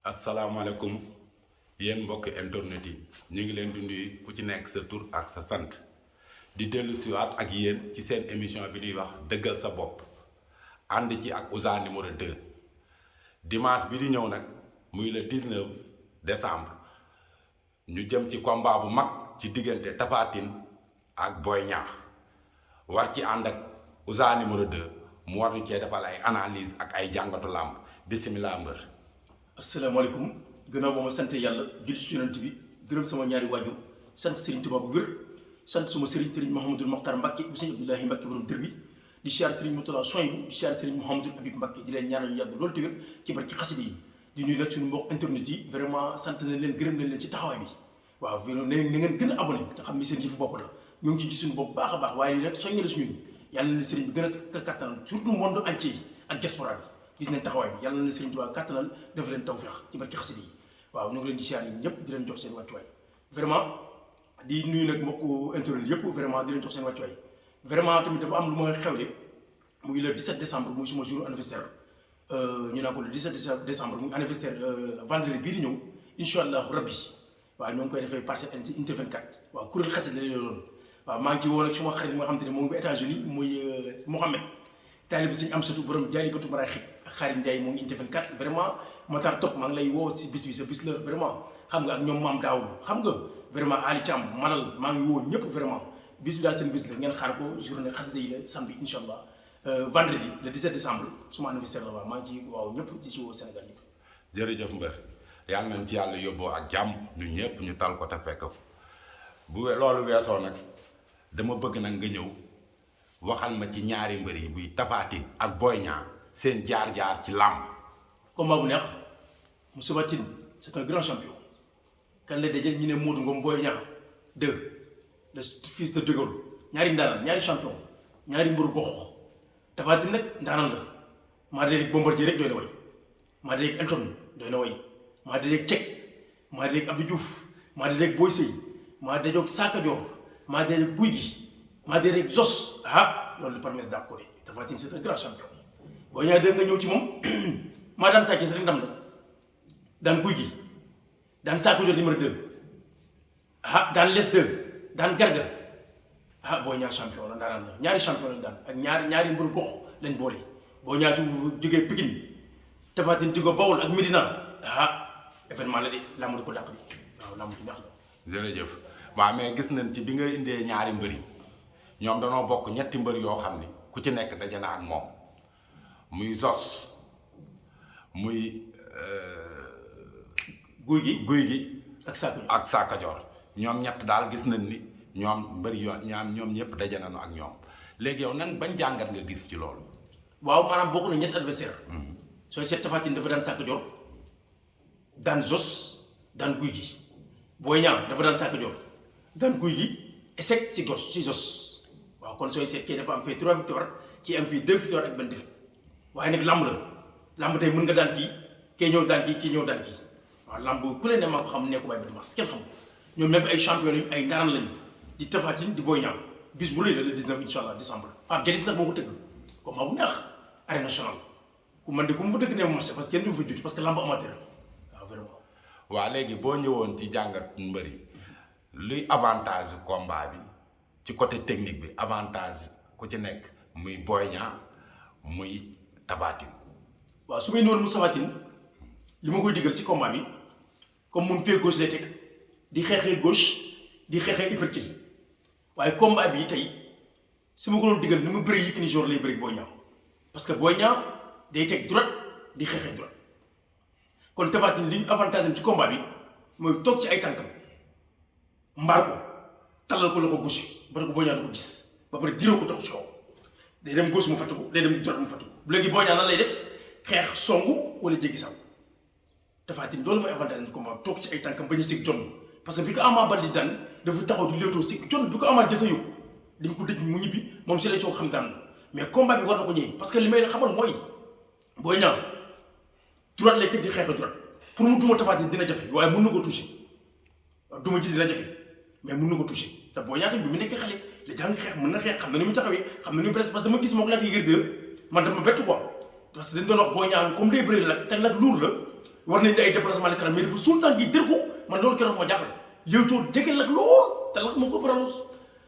asalaamaaleykum yéen mbokk internet yi ñu ngi leen di nuyu ku ci nekk sa tur ak sa sant di dellu siwaat ak yéen ci seen émission bi ñuy wax dëggal sa bopp ànd ci ak Ouza numéro 2 dimanche bi di ñëw nag muy le 19 décembre ñu jëm ci combat bu mag ci diggante Tapha Tine ak Boy Niang war ci ànd ak Ouza numéro 2 mu war ñu cee defal ay analyse ak ay jàngatu làmb bisimilah mbër. asalaamaaleykum gannaaw ba ma sant yàlla julli ci yonent bi gërëm sama ñaari waajur sant Serigne Touba bu wér sant suma Serigne Mouhamadul Mokhtar Mbacke bu Serigne Abdoulahi Mbacke borom dër bi di siyaar Serigne Moutala Soyibu di siyaar Serigne Mouhamadul Habib Mbacke di leen ñaanal ñu yàgg loolu te wér ci barki xasida yi di nuyu nag suñu mbokk internet yi vraiment sant nañ leen gërëm nañ leen ci taxawaay bi waaw na ngeen gën a abonné te xam ni seen yëfu bopp la ñoo ngi ci gis suñu bopp baax a baax waaye nag soññale suñu yàlla na Serigne bi gën a kattanal surtout monde entier ak diaspora bi gis nañ taxawaay bi yàlla na Serigne Touba kàttanal def leen tawfeex ci barki xasida yi waaw ñoo ngi leen di siyaar yi ñëpp di leen jox seen wàccuwaay vraiment di nuyu nag mbokku internet yëpp vraiment di leen jox seen wàccuwaay vraiment tamit dafa am lu ma xewle muy le 17 décembre muy suma jour anniversaire ñu naan ko le 17 décembre muy anniversaire vendredi bii di ñëw incha allahu rabbi waaw ñoo ngi koy defee Parcelles Unité 24 waaw kuréel xasida la doon waaw maa ngi ci woon ak suma xarit bi nga xam te ne moom bi États-Unis muy Mohamed taalibe bi Sëñ Amsatu borom jaay batu maraay xib ak Xaarim Ndiaye moom Unité 24 vraiment Matar Top maa ngi lay woo si bis bi sa bis la vraiment xam nga ak ñoom maam daaw xam nga vraiment Ali Thiam manal maa ngi woo ñëpp vraiment bis bi daal seen bis la ngeen xaar ko journée xasida yi la samedi incha allah vendredi le 17 décembre suma anniversaire la waaw maa ngi ci waaw ñëpp ci si woo Sénégal ñëpp. jërëjëf mbër yàlla nañ ci yàlla yóbboo ak jàmm ñu ñëpp ñu tal ko te fekk bu loolu weesoo nag dama bëgg nag nga ñëw waxal ma ci ñaari mbër yi buy Tapha Tine ak Boy Niang seen jaar-jaar ci làmb. combat bu neex Tapha Tine c'est un grand champion kan la dajale ñu ne Modou Ngom Boy Niang 2 le fils de De Gaulle ñaari ndaanaan ñaari champion ñaari mbër gox Tapha Tine nag ndaanaan la maa dee rek Bombardier rek doy na way maa dee rek Elton doy na way maa dee rek Cech maa dee rek Abdou Diouf maa dee rek Boy Sey maa dee rek Saka Dior maa dee rek Guy gi maa dee rek Zos loolu permet dàpp ko de Tapha Tine c'est un grand champion Boy Niang 2 nga ñëw ci moom maa daan Sa Thiès rek ndam la daan Guy gi daan Saka Dior numéro 2 daan Les 2 daan Garga Boy Niang champion la ndaanaan la ñaari champion lañ daan ak ñaari mbër gox lañ boole Boy Niang su jógee Pikine Tapha Tine jóge Bawol ak Medina événement la de lamb di ko dàq bi waaw lamb ci neex la. jërëjëf waaw mais gis nañ ci bi nga indee ñaari mbër yi ñoom danoo bokk ñetti mbër yoo xam ni ku ci nekk daje na ak moom muy Zos muy guy gi ak Saka Dior ñoom ñett daal gis nañ ni ñoom mbër yoo ñoom ñëpp daje nañu ak ñoom léegi yow nan bañ jàngat nga gis ci loolu. waaw maanaam bokk na ñetti adversaire sooy seet Tapha Tine dafa daan Saka Dior daan Zos daan guy gi Boy Niang dafa daan Saka Dior daan guy gi échec si Zos waaw kon sooy seet kii dafa am fii 3 victoires kii am fii 2 victoires ak benn défaite waaye nag lamb la lamb tey mën nga daan kii ñëw daan kii ñëw daan kii waaw lamb ku leen ne maa ko xam ne ko bàyyi ba dimanche kenn xam ñoom même ay champion lañu ay ndaanaan lañu di Tapha Tine di Boy Niang bis bu rëy la le 19 incha allah décembre Pape Guédis nag moo ko tëgg combat bu neex arène nationale ku man de ku mu fa dëgg ne marché parce que kenn du fa juti parce que lamb amateur waaw vraiment. waaw léegi boo ñëwoon ci jàngat mbër yi luy avantage combat bi ci côté technique bi avantage ku ci nekk muy Boy Niang muy Tapha Tine. waaw su may noonu mu Tapha Tine li ma koy diggal ci combat bi comme moom pied gauche lay teg di xeexee gauche di xeexee hyperkill waaye combat bi tey su ma ko doon diggal ni mu bëri Yékini jour lay bëri Boy Niang parce que Boy Niang day teg droite di xeexee droite kon Tapha Tine li avantage am ci combat bi mooy toog ci ay tànkam mbaar ko tallal ko loxo gauche ba ko Boy Niang du ko gis ba pare diroo ko taxu ci kaw day dem gauche mu fatt ko day dem droite mu fatt ko bu léegi Boy Niang nan lay def xeex songu wala jéggi saw Tapha Tine loolu mooy avantage ci combat toog ci ay tànkam ba ñu sig jonn parce que bi ko Ama Baldé daan dafa taxaw di léetoo sig jonn bi ko Ama jësa yóbbu dañ ko dëj mu ñibbi moom si lay soog xam daan mais combat bi war na ko ñëwee parce que li may xamal mooy Boy Niang droite lay teg di xeex droite pour mu duma Tapha Tine dina jafe waaye mën na ko toucher duma ji dina jafe mais mën na ko toucher te Boy Niang tamit bi mu nekkee xale la jàng xeex mën na xeex xam na ni muy taxawee xam na ni muy presse parce que dama gis moom Lac de Guiers 2 man dafa ma bett quoi parce que dañ doon wax Boy Niang comme day bëri Lac te Lac lourd la war nañ ay déplacement latéral mais dafa suul tànk yi dër ko man loolu keroog moo jaaxal Leewtoo jege Lac lool te Lac moo ko paralos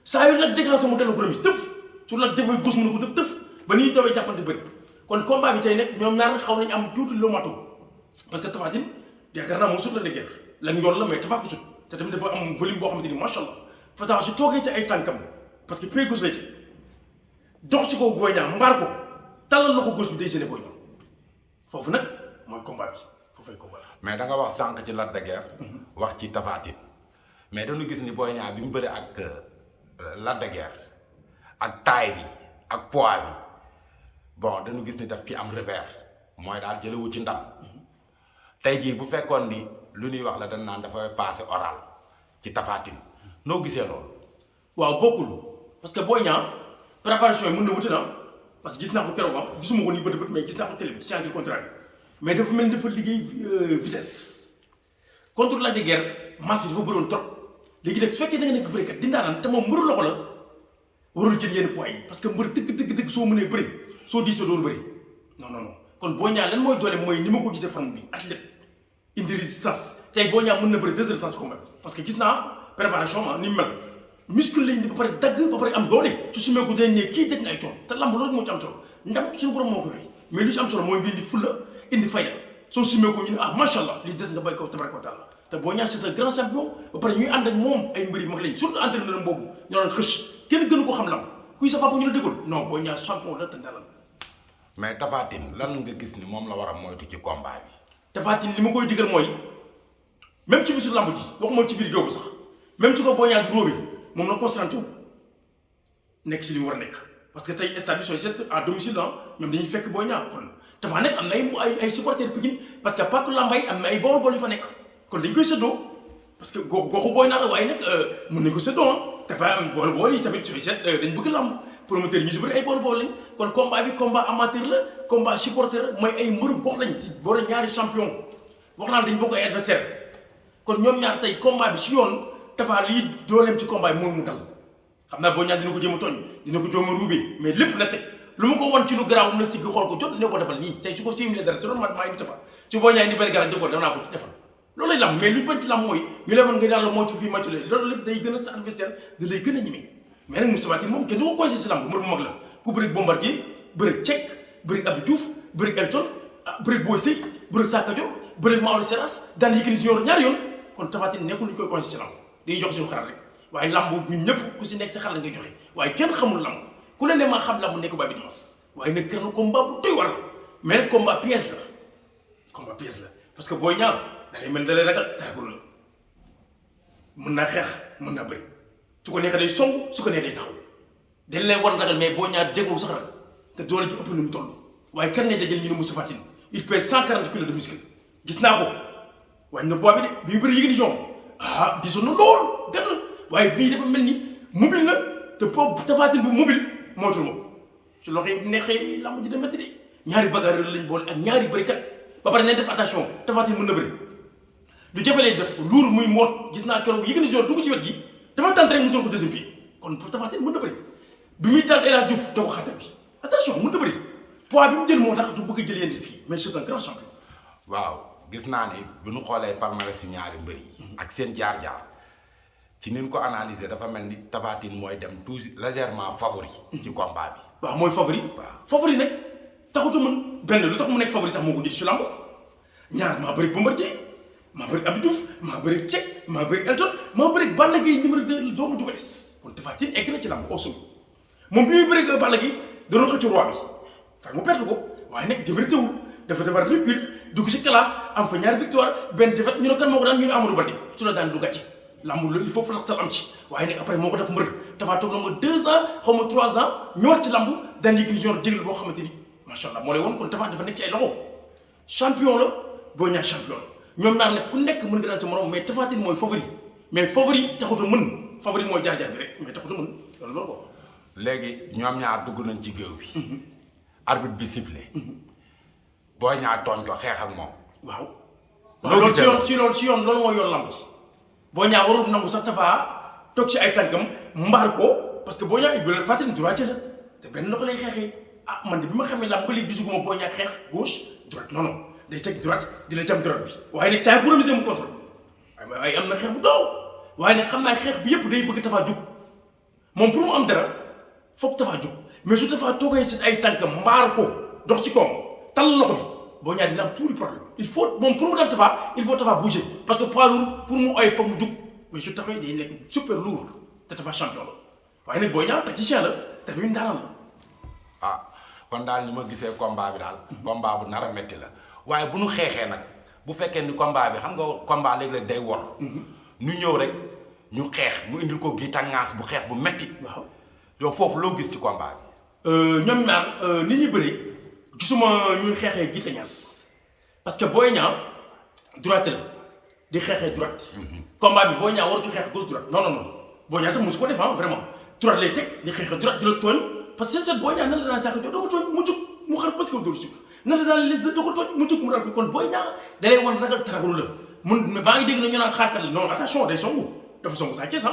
saa yu Lac déclenché mu dellu ko mi tëf su Lac defee gos mu ne ko tëf ba ni ñuy dawee jàppante bëri kon combat bi tey nag ñoom ñaar xaw nañu am tuuti lu matu parce que Tapha Tine yaakaar naa moo sut Lac de Guiers Lac njool la mais Tapha ko sut te tamit dafa am volume boo xamante ni macha allah Tapha su toogee ci ay tànkam parce que pied gauche lay teg dox ci kaw Boy Niang mbaar ko talal loxo gauche bi day gêné Boy Niang foofu nag mooy combat bi foofay combat la. mais da nga wax sànq ci Lac de Guiers wax ci Tapha Tine mais dañu gis ni Boy Niang bi mu bëri ak Lac de Guiers ak taille bi ak poids bi bon dañu gis ni daf ki am revers mooy daal jëlewu ci ndam tey jii bu fekkoon ni lu ñuy wax la dañ naan dafay passé oral ci Tapha Tine noo gisee loolu. waaw bokkul parce que Boy Niang préparation yi mën na wuti na parce que gis naa ko keroog gisuma ko nii bët mais gis naa ko télé bi signature contrat bi mais dafa mel ni dafa liggéey vitesse contre Lac de Guiers masse bi dafa bëroon trop léegi nag su fekkee da nga nekk bërikat dinaa naan te moom mbëru loxo la warul jël yenn poids yi parce que mbër dëgg soo mënee bëri soo diisee doo bëri non kon Boy Niang lan mooy doole mooy ni ma ko gisee forme bi athlète indi résistance tey Boy Niang mën na bëri 2 heures de temps ci combat bi parce que gis naa préparation ni mu mel muscle lañ di ba pare dagg ba pare am doole su sumee ko dañ ne kii daj na ay coono te lamb loolu moo ci am solo ndam suñu borom moo ko yore mais li ci am solo mooy nga indi fulla indi fayda soo sumee ko ñu ne macha allah li des nga bay ko tabaraka wa taala te Boy Niang c'est un grand champion ba pare ñuy ànd ak moom ay mbëri mag lañ surtout entraîneur boobu ñu doon xëcc kenn gënu ko xam lamb kuy sa papa ñu la déggoon non Boy Niang champion la te ndalal. mais Tapha Tine lan nga gis ni moom la war a moytu ci combat bi. Tapha Tine li ma koy digal mooy même ci bisu lamb ji waxuma ci biir géew sax même ci ko Boy Niang di róobe moom la concentré nekk ci li mu war a nekk parce que tey stade bi sooy seet à domicile ñoom dañuy fekk Boy Niang kon dafa nekk am na ay supporters Pikine parce que Paku Lambay am na ay bool yu fa nekk kon dañ koy séddoo parce que goxu Boy Niang la waaye nag mën nañ ko séddoo dafa am bool yi tamit sooy seet dañ bëgg lamb promoteur yi ñu si bëri ay bool lañ kon combat bi combat amateur la combat supporter mooy ay mbëru gox lañ ci boole ñaari champion wax naa dañ bokk ay adversaire kon ñoom ñaar tey combat bi si yoon Tapha lii dooleem ci combat bi mooy mu dal xam naa Boy Niang dina ko jéem a tooñ dina ko jéem a ruubee mais lépp na teg lu ma ko wan ci lu garaaw na sigg xool ko jot ne ko defal nii tey su ko téeméer dara su doon maa indi Tapha su Boy Niang indi benn garab jëkkoon def naa ko ci defal loolu lay lam mais lu bañ ci lam mooy ñu lay wan nga yàlla moo ci fii màccu leen loolu lépp day gën a sa adversaire da lay gën a ñemee mais nag Moustapha Tine moom kenn du ko conseillé si lamb mbër bu mag la ku bëri Bombardier bëri Cech bëri Abdou Diouf bëri Elton bëri Boy Sey bëri Saka Dior bëri Maodo Seras daan Yékini Junior ñaari yoon kon Tapha Tine nekkul lu ñu koy conseillé si lamb dañuy jox suñu xalaat rek waaye lamb ñun ñëpp ku si nekk si xalaat ngay joxe waaye kenn xamul lamb ku ne maa xam lamb nekk ba bi di mas waaye nag kenn combat bu doy war mais nag combat pièce la parce que Boy Niang da lay mel da lay ragal taragul la mën naa xeex mën naa bëri su ko neexee day song su ko neexee day taxaw dañ lay war ragal mais Boy Niang déggul sax ragal te doole ji ëpp na mu toll waaye kenn ne dajal ñu ne Moustapha Tine il pèse 140 kilos de muscle gis naa ko waaye na poids bi de bi mu bëri Yékini Junior gisoon na lool gën na waaye bii dafa mel ni mobile na te boobu Tapha Tine bu mobile mootul moom su loxo yi neexee lamb ji da métti de ñaari bagarreur lañ boole ak ñaari bërikat ba pare nañ def attention Tapha Tine mën na bëri du jafelee def luur muy moot gis naa keroog Yékini Junior dugg ci wet gi dafa tànt rek mu doon ko deuxième pied kon Tapha Tine mën na bëri bi muy daan El Hadj Diouf da ko xatar bi attention mën na bëri poids bi mu jël moo tax du bëgg a jël yenn risques yi mais c'est un grand champion. waaw gis naa ni bu ñu xoolee palmarès si ñaari mbër yi ak seen jaar-jaar ci ni ñu ko analyser dafa mel ni Tapha Tine mooy dem tout légèrement favori ci combat bi. waaw mooy favori. favori nag taxutu mën benn lu tax mu nekk favori sax moo ko jiitu si lamb ñaar maa bëri Bombardier maa bëri Abdou Diouf maa bëri Cech maa bëri Elton maa bëri Balla Gaye numéro 2 doomu Double Less kon Tapha Tine egg na ci lamb au sommet moom bi muy bëri Balla Gaye doon xëcc roi bi far mu perte ko waaye nag démérité wul dafa defar recul dugg ci kalaaf am fa ñaari victoire benn défaite ñu ne kan moo ko daan ñu ne Amadou Baldé su la daan du gàcce lamb loolu il faut fa sal am ci waaye nag après moo ko def mbër Tapha toog na ma 2 ans xaw ma 3 ans ñëwaat ci lamb daan Yékini Junior jégal boo xamante ni macha allah moo lay woon kon Tapha dafa nekk ci ay loxo champion la Boy Niang champion la ñoom naar nag ku nekk mën nga daan sa morom mais Tapha Tine mooy favori mais favori taxut a mën favori mooy jaar-jaar bi rek mais taxut a mën loolu ko léegi ñoom ñaar dugg nañ ci géew bi. arbitre bi sifflé. Boy Niang tooñ ko xeex ak moom. waaw. loolu ci yoon loolu mooy yoon lamb ci. Boy Niang warul nangu sax Tapha toog ci ay tànkam mbaar ko parce que Boy Niang bu leen fàttali droitier la te benn loxo lay xeexee man de bi ma xamee lamb ba léegi gisuguma Boy Niang xeex gauche droite non day teg droite di la jam droite bi waaye nag saa yu promisé mu contrôle waaye am na xeex bu gaaw waaye nag xam naa xeex bi yëpp day bëgg Tapha jug moom pour mu am dara foog Tapha jug mais su Tapha toogee si ay tànkam mbaar ko dox ci kawam tal loxo bi Boy Niang dina am tuuti problème il faut moom pour mu daan Tapha il faut Tapha bouger parce que poids lourd pour mu oy foog mu jug mais su taxawee day nekk super lourd te Tapha champion la waaye nag Boy Niang tacticien la te tamit ndaanaan la. ah kon daal ni ma gisee combat bi daal. combat bu nar a metti la waaye bu nu xeexee nag bu fekkee ni combat bi xam nga combat léeg-léeg day wor. ñu ñëw rek ñu xeex mu indil ko gi tàngaas bu xeex bu metti. waaw yow foofu loo gis ci combat bi. ñoom ñaar nit ñi bëri gisuma ñuy xeexee gi tàngaas parce que Boy Niang droite la di xeexee droite. combat bi Boy Niang waru ci xeex gauche droite non Boy Niang sax mosu ko def vraiment droite lay teg di xeexee droite di la tooñ parce que seen Boy Niang nan la daan saako doo ko tooñ mu jug mu xar parce que dóor suuf nan la daan les doo ko tooñ mu jug mu raw kon Boy Niang da lay wan ragal taragul la mun baa ngi dégg na ñu naan xaarkat la non attention day songu dafa songu saa kees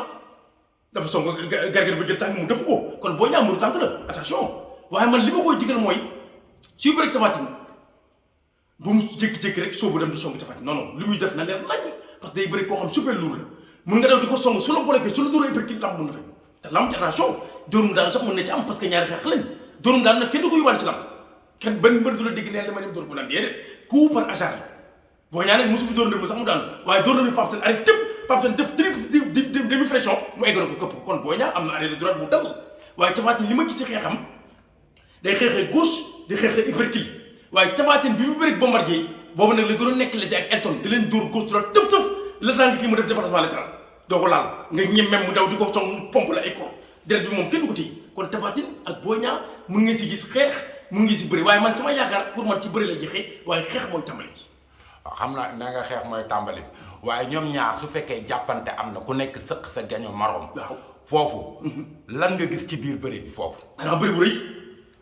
dafa songu gargar dafa jël tànk mu dëpp ko kon Boy Niang mënu tànk la attention waaye man li ma koy digal mooy suy bëri Tapha Tine bu mu jékki-jékki rek soobu dem di songu Tapha Tine non li muy def na leer nañ parce que day bëri koo xam super lourd la mun nga daw di ko song su la boolee su la dóoree perkil lamb mun na fay te lamb ci attention dóorum daal sax mën na ci am parce que ñaari xeex lañ dóorum daal nag kenn du ko yóbbaale ci lamb kenn benn mbër du la dégg neen dama dem dóor ko naan déedéet coup par hasard la Boy Niang nag mosu fi dóor na sax mu daanu waaye dóor na mi Pape Sène arrêté tëpp Pape Sène def demi flexion mu eggal ko këpp kon Boy Niang am na arrêt de droite bu dal waaye Tapha Tine li ma gis ci xeexam day xeexee gauche di xeexee hypercule waaye Tapha Tine bi mu bëri Bombardier boobu nag la gën a nekk lesi ak Elton di leen dóor gauche droite tëf la tànk kii mu def déplacement latéral doo ko laal nga ñem même mu daw di ko song mu pompe la ay ko deret bi moom kenn du ko téye kon Tapha Tine ak Boy Niang mun nga si gis xeex mun nga si bëri waaye man sama yaakaar pour man ci bëri la jeexee waaye xeex mooy tàmbali bi. waaw xam naa na nga xeex mooy tàmbali bi waaye ñoom ñaar su fekkee jàppante am na ku nekk sëq sa gaño marom. waaw foofu. lan nga gis ci biir bëri bi foofu. xanaa bëri bu rëy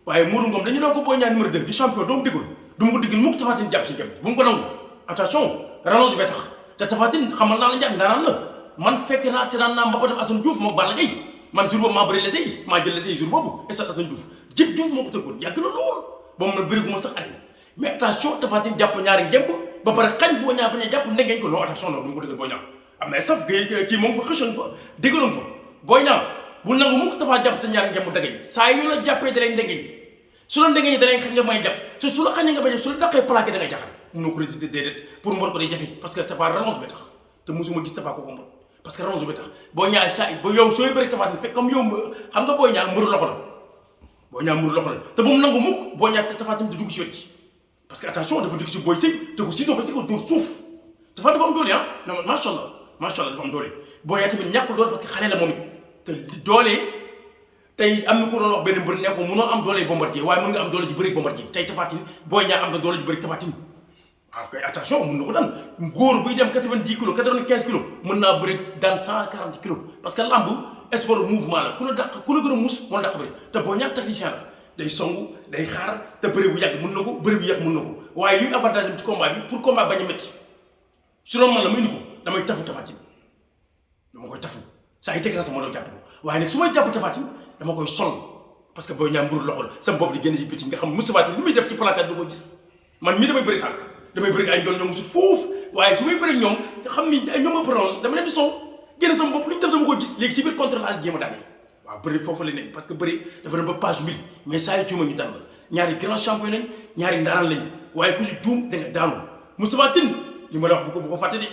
waaye Modou Ngom dañu doon ko Boy Niang numéro 2 di champion doomu dégul du ma ko diggal mukk Tapha Tine jàpp si gem bu mu ko nangu attention rallonge bi tax te Tapha Tine xamal naa la njàng ndaanaan la man fekk naa seetaan naa Mbappé dem Assane Diouf moo Balla Gaye man jour boobu maa bëri lese yi maa jël lese yi jour boobu stade Assane Diouf jëpp Diouf moo ko tëggoon yàgg na lool ba mu ne bëri gu ma sax arrêté mais attention Tapha Tine jàpp ñaari ngemb ba pare xañ Boy Niang bañ a jàpp ndengeñ ko non attention non du ma ko dëggal Boy Niang am na saf kii moom fa xëccoon fa déggaloon fa Boy Niang bu nangu mukk Tapha jàpp sa ñaari ngemb dagañ saa yu la jàppee da lay ndengeñ su la ndengeñ da lay xañ nga may jàpp su la xañee nga bañ su la daqee plaqué da nga jaxal mënoo ko résister déedéet pour mbor ko day jafe parce que Tapha rallonge bi tax te musuma gis Tapha ko mbor parce que rallonge bi tax Boy Niang saa ba yow sooy bëri Tapha Tine fekk comme yow xam nga Boy Niang mburu loxo la Boy Niang mburu loxo la te bu mu nangu mukk Boy Niang Tapha Tine di dugg si wet gi parce que attention dafa dugg si Boy Sëy te ko siisoo ba si ko dóor suuf dafa am doole non macha allah dafa am doole Boy Niang tamit ñàkkul doole parce que xale la moom it te doole tey am na ku doon wax benn mbër ne ko munoo am doole Bombardier waaye mën nga am doole ji bëri Bombardier tey Tapha Tine Boy Niang am na doole ji bëri Tapha Tine ah kay attention mën na ko daan góor buy dem 90 kilos 95 kilos mën naa bëri daan 140 kilos parce que lamb sport mouvement la ku la gën a mus moo la dàq bëri te Boy Niang tacticien la day songu day xaar te bëri bu yàgg mën na ko bëri bu yàgg mën na ko waaye luy avantage am ci combat bi pour combat bañ a métti su doon man la ma indi ko damay tafu Tapha Tine dama koy tafu saa yi teg na sama doo jàpp ko waaye nag su may jàpp Tapha Tine dama koy sol parce que Boy Niang mburu loxo la sama bopp di génn ci biti nga xam Moustapha Tine li muy def ci placard du ko gis man mii damay bëri tànk damay bëri ay njool ñoom musul foofu waaye su may bëri ñoom xam ni ñoom a prolonge dama leen di sol génn sama bopp lu ñu def dama ko gis léegi si biir contre la jéem a daanee waaw bëri foofu la nekk parce que bëri dafa dem ba page 1000 mais saa yu juuma ñu daan la ñaari grand champion lañ ñaari ndaanaan lañ waaye ku si juum da nga daanu Moustapha Tine li ma la wax bu ko fàtte de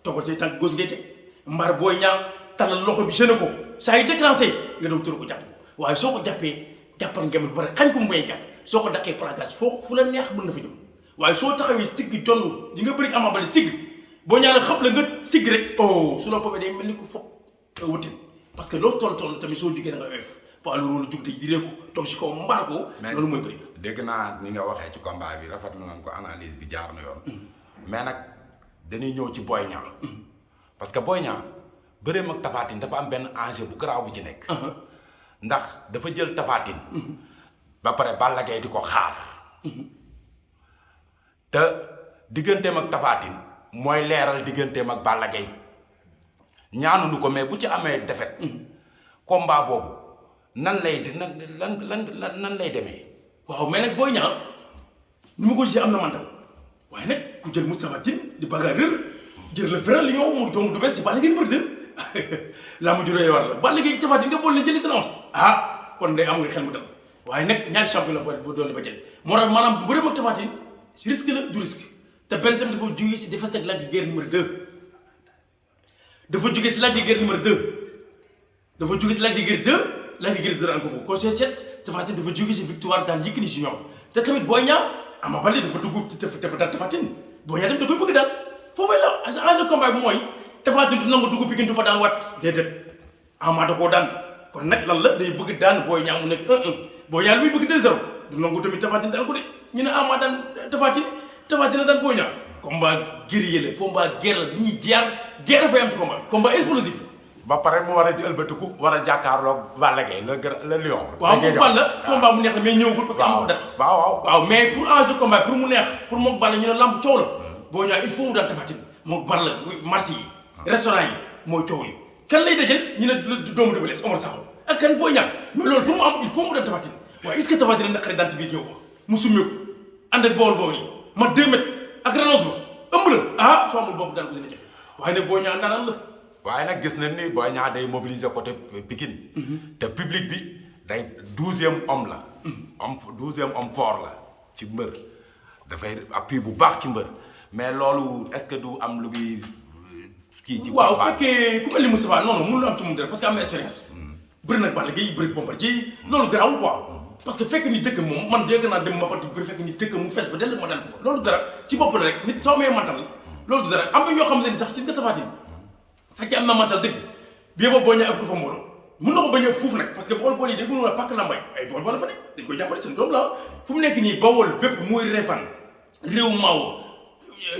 toogal say tànk gauche ngay teg mbaar Boy Niang tàllal loxo bi gêné ko saa yu déclenché nga daw tëru ko jàpp ko waaye soo ko jàppee jàppal ngeen ba pare xañ ko mu may jàpp soo ko daqee placage foo fu la neex mën na fa jëm waaye soo taxawee sigg jonn di nga bëri Ama Baldé sigg Boy Niang xam la nga sigg rek oh su la foofee day mel ni ko foog wutin parce que loo toll tamit soo jugee da nga oyof poids lourd jug day diree ko toog si kaw mbaar ko loolu mooy bëri dégg naa ni nga waxee ci combat bi rafetlu nañ ko analyse bi jaar na yoon mais nag dañuy ñëw ci Boy Niang parce que Boy Niang bëreem ak Tapha Tine dafa am benn enjeu bu garaaw bu ci nekk ndax dafa jël Tapha Tine ba pare Balla Gaye di ko xaar te digganteem ak Tapha Tine mooy leeral digganteem ak Balla Gaye ñaanuñu ko mais bu ci amee defet combat boobu nan lay lan lay demee. waaw mais nag Boy Niang ni ma ko gisee am na mantam waaye nag ku jël Moustapha Tine di bagarreur jël le vrai lion mu doomu du bees si Balla Gaye numéro 2 laa mu juróoyee war la Balla Gaye Tapha Tine nga boole ne jëli seen avance kon day am nga xel mu dal waaye nag ñaari champion la ba doole ba jël moo tax maanaam bu rëm ak Tapha Tine si risque la du risque te benn tamit dafa jógee si défaite ak Lac de Guiers numéro 2 dafa jógee si Lac de Guiers numéro 2 dafa jógee si Lac de Guiers 2 Lac de Guiers 2 daan ko foofu conseil 7 Tapha Tine dafa jógee si victoire daan Yékini si ñoom te tamit Boy Niang Ama Baldé dafa dugg dafa daan Tapha Tine Boy Niang tamit da koy bëgg daal foofu la enjeu combat bi mooy Tapha Tine du nangu dugg Pikine du fa daan wat déedéet Ama da koo daan kon nag lan la day bëgg daan Boy Niang mu nekk 1-1 Boy Niang lu muy bëgg 2-0 du nangu tamit Tapha Tine daan ko de ñu ne Ama daan Tapha Tine daan Boy Niang combat guerrier la combat guerre la dañuy guerre fay am ci combat explosif ba pare mu war a ëlbatiku war a jàkkaarloog Balla Gaye le lion. waaw moom Balla combat mu neex la mais ñëwagul parce que amul date. waaw mais pour enjeu combat pour mu neex pour moog Balla ñu ne lamb coow la Boy Niang il faut mu daan Tapha Tine moog Balla marché yi restaurant yi mooy coow li kan lay dajal ñu ne doomu Double Less Omar Sakho ak kan Boy Niang mais loolu pour mu am il faut mu daan Tapha Tine waaye est-ce que Tapha Tine naqari daan ci biir ñëw ba mu summeeku ànd ak bool yi ma 2 mètres ak renonce ba ëmb la soo amul boobu daan ko dina jafe waaye nag Boy Niang daanaan la. waaye nag gis nañ ni Boy Niang day mobiliser côté Pikine te public bi day 12e homme la 12e homme fort la ci mbër dafay appui bu baax ci mbër mais loolu est-ce que du am lu muy kii ci waaw fekkee ku mel ni Moustapha non mënul am ci moom dara parce que am na expérience bëri nag Balla Gaye bëri Bombardier loolu garaawul quoi parce que fekk ni dëkk moom man dégg naa dem mapati bëri fekk ni dëkk mu fees ba dell ma dal ko fa loolu dara ci bopp la rek nit soo mee mantal loolu du dara am na ñoo xamante ni sax ci nga Tapha Tine fekkee am na mantal dëgg bi boobu Boy Niang ëpp ko fa mbooloo mun na ko bañ a ëpp foofu nag parce que bool yi dégg nga la pàkk lambay ay bool la fa nekk dañ koy jàppale seen doom la fu mu nekk nii Bawol fépp muy Refane réew maaw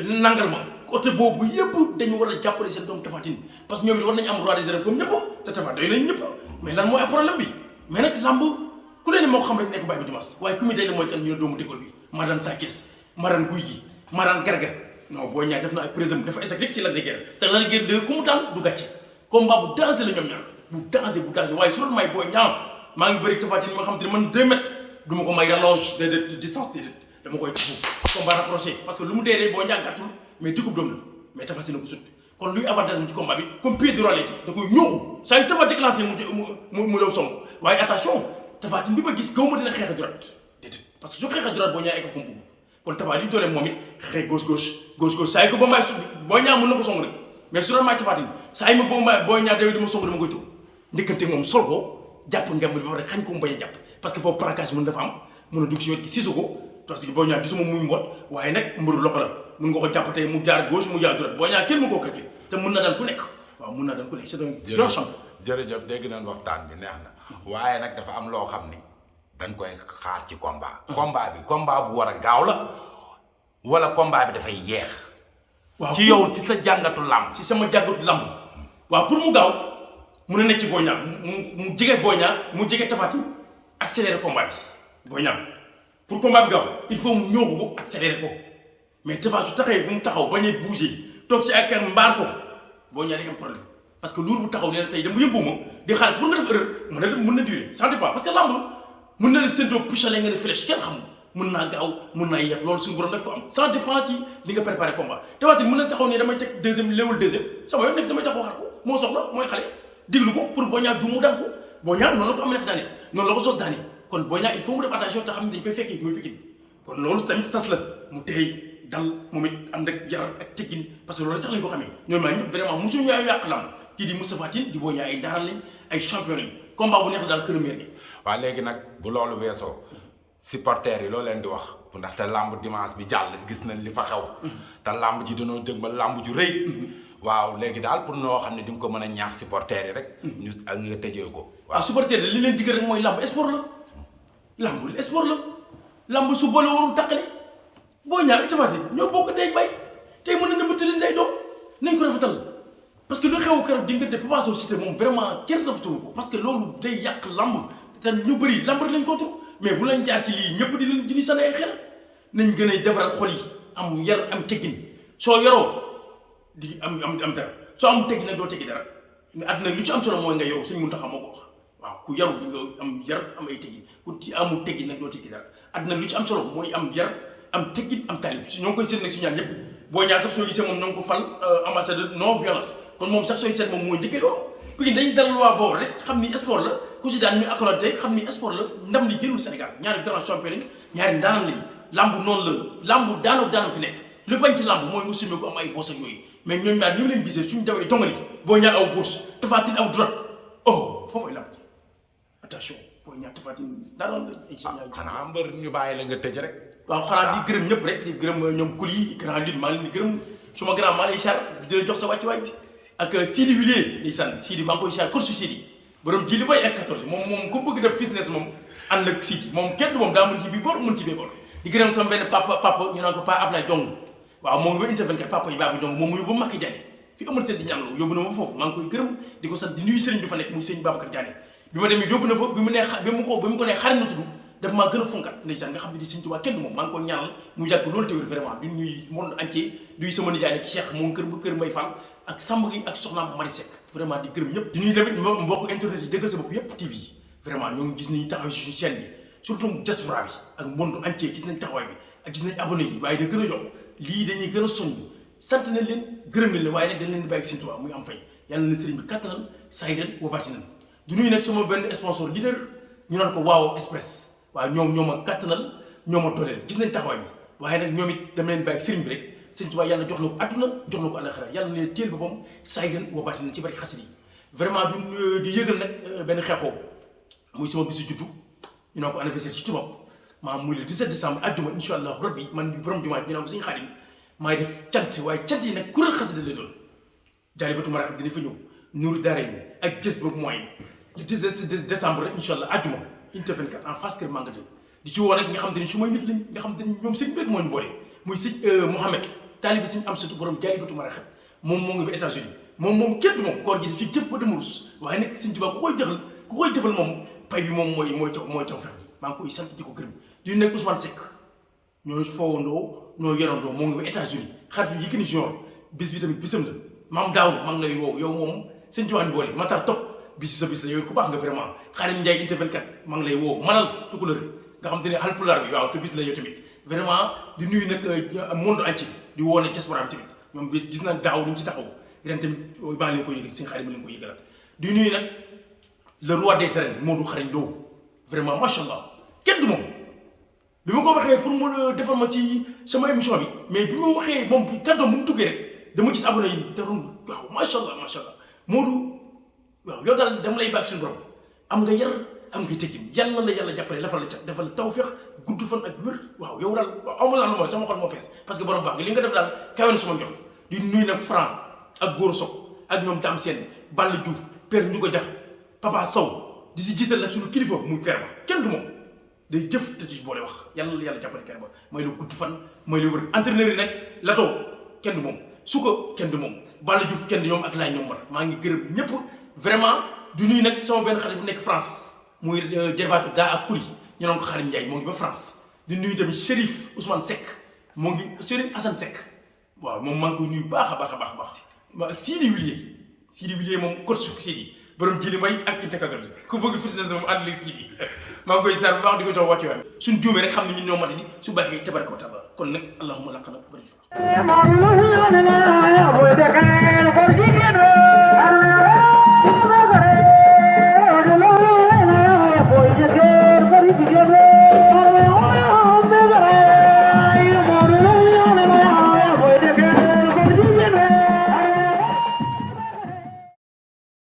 nangal ma côté boobu yëpp dañu war a jàppale seen doom Tapha Tine parce que ñoom it war nañu am roi des arènes comme ñëpp te Tapha doy nañ ñëpp mais lan mooy problème bi mais nag lamb ku leen moo ko xam rek nekk bàyyi bi dimanche waaye ku muy day la mooy kan ñu ne doomu déggoo bi maa daan Sa Thiès maa daan Gouye Gui maa daan Garga non Boy Niang def na ay présum dafa échec rek ci Lac de Guiers te Lac de Guiers 2 ku mu daan du gàcce combat bu danger la ñoom ñaar bu danger waaye su doon may Boy Niang maa ngi bëri Tapha Tine moo xam te ne man 2 mètres du ma ko may rallonge de distance déedéet dama koy combat rapproché parce que lu mu dee Boy Niang gàttul mais dugub doom la mais Tapha Tine ko sut kon luy avantage mu ci combat bi comme pied droit la da koy ñooxu saa yu Tapha déclenché mu daw song waaye attention Tapha Tine bi ma gis gaw ma dina xeex a droite déedéet parce que su xeex a droite Boy Niang egg fu mu kon Tapha li doole moom it xeex gauche saa yi ko ba may Boy Niang mën na ko song rek mais su doon may Tapha Tine saa yi ma Boy Niang dawee dama song dama koy tur njëkkante moom sol ko jàpp ngemb bi ba pare xañ ko mu bañ a jàpp parce que foofu praquage mën dafa am mën a dugg si wet gi sisu ko parce que Boy Niang gisuma muy mboot waaye nag mburu loxo la mën nga ko jàpp tey mu jaar gauche mu jaar droite Boy Niang kenn mën koo calculer te mën na daan ku nekk waaw mën naa daan ku nekk c'est un grand champion. jërëjëf dégg nañ waxtaan bi neex na waaye nag dafa am loo xam ni dañ koy xaar ci combat. combat bu war a gaaw la wala combat bi dafay yeex. waaw ci yow ci sa jàngatu làmb. ci sama jàngatu làmb waaw pour mu gaaw mun na nekk ci Boy Niang mu jege Boy Niang mu jege Tapha Tine accélérer combat bi Boy Niang pour combat bi gaaw il faut mu ñëw ko accélérer ko mais Tapha su taxawee bu mu taxaw bañ a bouger toog ci ak mbaar ko Boy Niang day am problème parce que loolu bu taxaw nee na tey dama yëngu ma di xaar pour nga def erreur mën na durer ça dépend parce que lamb mën na la séntoo pistolet nga ne flèche kenn xamul mën naa gaaw mën naa yéex loolu suñu borom rek ko am ça dépend ci li nga préparé combat Tapha Tine mën na taxaw ne damay teg léwal deuxième sama yoon nekk damay taxaw xaar ko moo soxla mooy xale déglu ko pour Boy Niang du mu daan ko Boy Niang noonu la ko am nekk daane noonu la ko sos daane kon Boy Niang il faut mu def attention te xam ne dañ koy fekkee muy Pikine kon loolu tamit sas la mu tey dal moom it ànd ak yar ak teggin parce que loolu sax lañ ko xamee ñoom maa ñëpp vraiment mosuñu ñaaw yàq lamb kii di Moustapha Tine di Boy Niang ay ndaaraan lañ ay champion lañ combat bu neex daal këlëmeer gi waaw léegi nag bu loolu weesoo supporters yi loo leen di wax ndaxte lamb dimanche bi jàll gis nañ li fa xew te lamb ji dañoo dëgmal lamb ju rëy waaw léegi daal pour noo xam ne di nga ko mën a ñaax supporters yi rek ñu ak nga tëjee ko waaw supporters yi li leen diggal rek mooy lamb sport la lamb su boole warul tàqale Boy Niang Tapha Tine ñoo bokk ndey bay tey mën nañu bëtt leen ay doom nañ ko rafetal parce que lu xew keroog diggante Papa Sow Siteu moom vraiment kenn rafetlu ko parce que loolu day yàq lamb te ñu bëri lamb rek lañ contre mais bu lañ jaar ci lii ñëpp di ñu sànni ay xel nañ gën a defaral xol yi am yar am teggin soo yoroo di am dara soo am teggin nag doo teggi dara mais àddina lu ci am solo mooy nga yow suñ Muntaxa moo ko wax waaw ku yaru di nga am yar am ay teggin ku ci amul teggin nag doo teggi dara àddina lu ci am solo mooy am yar am teggin am taalib ñoo ngi koy seet nag su ñaan ñëpp boo ñaar sax soo gisee moom ñoo ngi ko fal ambassadeur non violence kon moom sax sooy seet moom mooy njëkkee loolu puis dañuy dal loi boobu rek xam ni sport la ku ci daan ñu accolade xam ni sport la ndam li génnul Sénégal ñaari grand champion lañ ñaari ndaanam lañ lamb noonu la lamb daanoo fi nekk lu bañ ci lamb mooy nga sumé ko am ay boss ak yooyu mais ñooñu ñaar ni mu leen gisee suñu dawee dongali boo ñaar aw gauche Tapha Tine aw droite oh foofay lamb ji attention boo ñaar Tapha Tine daanoon xanaa mbër ñu bàyyi la nga tëj rek waaw xanaa di gërëm ñëpp rek di gërëm ñoom kul yi grand lune maa leen di gërëm suma grand maa lay char di la jox sa wàcc waay ak Sidi Willier di san Sidi maa ngi koy char course Sidi borom ji li bay ak 14 moom ku bëgg def business moom ànd ak Sidi moom kenn moom daa mën ci bii boor mën ci bee boor di gërëm sama benn papa ñu naan ko Pa Ablaye Jong waaw moom ba Inter 24 papa yi Baba Jong moom mu yóbbu Makka Diané fi amul seen di ñaanloo yóbbu na ma foofu maa ngi koy gërëm di ko sant di nuyu sëriñ bi fa nekk muy sëriñ Babacar Diané bi ma demee yóbbu na fa bi mu ko nee xarit na tudd daf maa gën a fonkat ndeysaan nga xam ne di sëriñ Tuubaa kenn du moom maa ngi ko ñaanal mu yàgg loolu te wér vraiment di nuyu monde entier duy sama nijaay nag Cheikh moom kër Mbay Fall ak Samba gi ak soxnaam Mari Seck vraiment di gërëm ñëpp di nuyu tamit mbokk internet yi dëggal sa bopp yëpp TV yi vraiment ñoo ngi gis nañu taxaw si chaîne bi surtout diaspora bi ak monde entier gis nañ taxawaay bi ak gis nañ abonné yi waaye da gën a yokk lii dañuy gën a soññ sant nañ leen gërëm leen waaye nag dañ leen di bàyyi Sëriñ Tuubaa muy am fay yàlla na sëriñ bi kattanal saydan wa baatinan du nuyu nag sama benn sponsor leader ñu naan ko Waaw Express waaw ñoo ma kattanal ñoo ma dooleel gis nañ taxawaay bi waaye nag ñoom it dama leen bàyyi sëriñ bi rek Sëriñ Tuubaa yàlla jox na ko àdduna jox na ko àllaxira yàlla na leen téel boppam saydan wa baatinan ci bari xasida yi vraiment di yëgal nag benn xeexoo muy sama bisu juddu ñu naan ko anniversaire ci tubaab maanaam muy le 17 décembre àjjuma incha allah rabbi man borom jumaa ñu naan ko suñu Xaadim maay def cant waaye cant yi nag kuréel xasida lay doon Jaalibatu Maraaxib dina fa ñëw Nuuru Daarayni ak gës boobu mooy le 17 décembre incha allah àjjuma Inter 24 en face kër Manga 2 di ci woo nag nga xam te ni su may nit lañ nga xam te ni ñoom seen mbir moo ñu boole muy sëñ Mouhamed taalibi sëñ am surtout borom Jaalibatu Maraaxib moom moo ngi ba États-Unis moom kenn du moom koor gi di fii jëf ba dama rus waaye nag Sëñ Tuubaa ku koy jëfal moom pay bi moom mooy taw fex bi maa ngi koy sant di ko gërëm di nekk Ousmane Seck ñoo foowandoo ñoo yorandoo moo ngi ba États-Unis xarit yu Yékini Junior bis bi tamit bisam la maam daaw maa ngi lay woow yow moom Sëñ Tuubaa ni boole Matar Top bis bi sa bis la yow ku baax nga vraiment Xaadim Njaay Inter 24 maa ngi lay woow manal tukulër nga xam te ne Haalpulaar bi waaw te bis la yow tamit vraiment di nuyu nag monde entier di woo ne diaspora tamit ñoom bis gis na daaw ni ñu ci taxaw ren tamit maa ngi leen ko yëgal seen xarit ma leen ko yëgalaat di nuyu nag le roi des arènes Modou Xarañ Lo vraiment macha allah kenn du moom bi ma ko waxee pour mu defal ma ci sama émission bi mais bi ma waxee moom kàddoom mu tuggee rek dama gis abonné yi daroon waaw macha allah Modou waaw yow daal dama lay bàyyi suñu borom am nga yar am nga teggin yàlla na la yàlla jàppale defal la tawfeex gudd fan ak wér waaw yow daal amul daal lu mooy sama xol moo fees parce que borom baax nga li nga def daal kawe na sama jox di nuyu nag Franc ak Goro Sock ak ñoom Dame Sène Balla Diouf Père Ndiouga Dia Papa Sow di si jiital nag suñu kilifa muy Père Ba kenn du moom day jëf te ci boole wax yàlla la yàlla jàppale Père Ba mooy la gudd fan mooy la wër entraîneur yi nag Lato kenn du moom Suka kenn du moom Balla Diouf kenn du ñoom ak laay ñoom bar maa ngi gërëm ñëpp vraiment du nuyu nag sama benn xarit bu nekk France muy Jerbaatu daa ak Kuli ñu naan ko Xaadim Njaay moo ngi ba France di nuyu tamit Chérif Ousmane Seck moo ngi Chérif Assane Seck waaw moom maa ngi koy nuyu baax a baax ak Sidi Willier moom coach Sidi borom jili may ak Inter 14 ku bëgg fitness moom ànd léegi Sidi maa ngi koy sar bu baax di ko jox wàccu waay suñ juumee rek xam ne ñun ñoo mati ni su baaxee tabaraka wa taala kon nag allahumma laqana bari fa